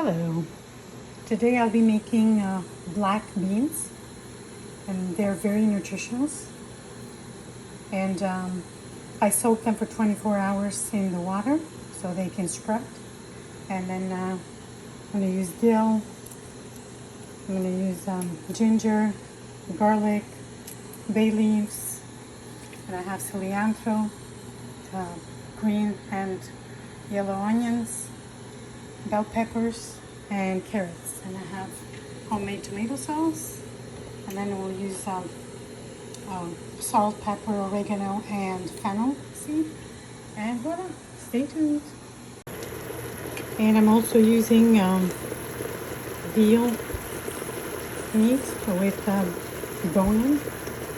Hello. Today I'll be making black beans, and they're very nutritious. And I soak them for 24 hours in the water so they can sprout. And then I'm going to use dill. I'm going to use ginger, garlic, bay leaves, and I have cilantro, green and yellow onions, bell peppers, and carrots. And I have homemade tomato sauce, and then we'll use salt, pepper, oregano, and fennel seed. And voila, stay tuned. And I'm also using veal meat with bone,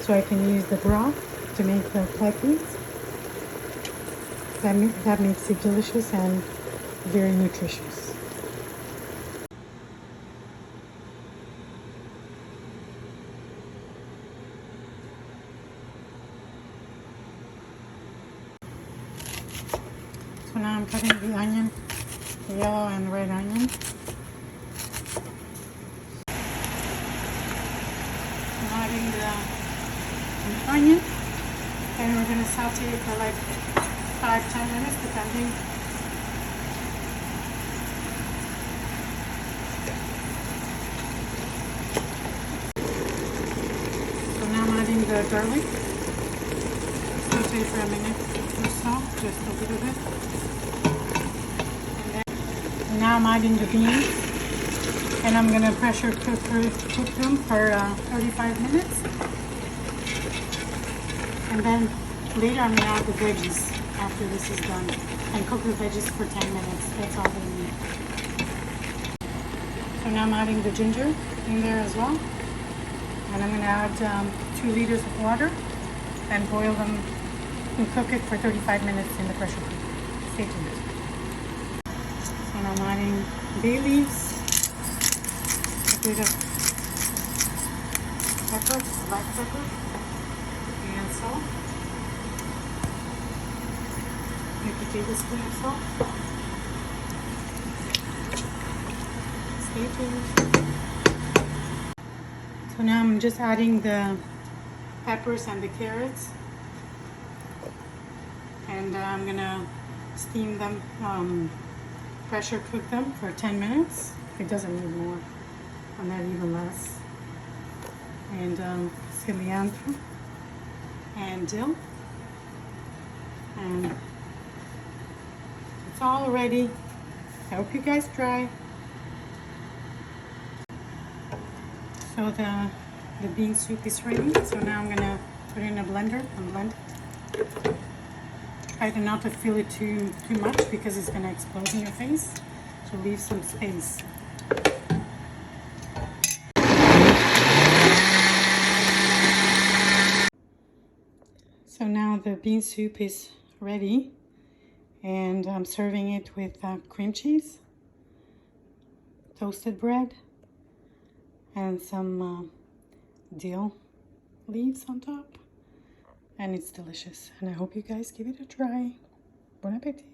so I can use the broth to make the black beans. That makes it delicious and very nutritious. So now I'm cutting the onion, the yellow and red onion. I'm adding the onion, and we're going to saute it for like 5-10 minutes depending. So now I'm adding the garlic. Saute for a minute or so, just a little bit. And now I'm adding the beans, and I'm going to pressure cook them for 35 minutes. And then later I'm going to add the veggies after this is done, and cook the veggies for 10 minutes. That's all they need. So now I'm adding the ginger in there as well. And I'm going to add 2 liters of water and boil them and cook it for 35 minutes in the pressure cooker. Stay tuned. And I'm adding bay leaves, a bit of pepper, black pepper, and salt. Make a tablespoon of salt. Stay tuned. So now I'm just adding the peppers and the carrots, and I'm gonna steam them, pressure cook them for 10 minutes. It doesn't need more, and that even less. And cilantro and dill, and it's all ready. I hope you guys try. So the bean soup is ready. So now I'm gonna put it in a blender and blend it. Try to not to fill it too much because it's gonna explode in your face. So leave some space. So now the bean soup is ready, and I'm serving it with cream cheese, toasted bread, and some dill leaves on top, and it's delicious, and I hope you guys give it a try. Bon appetit.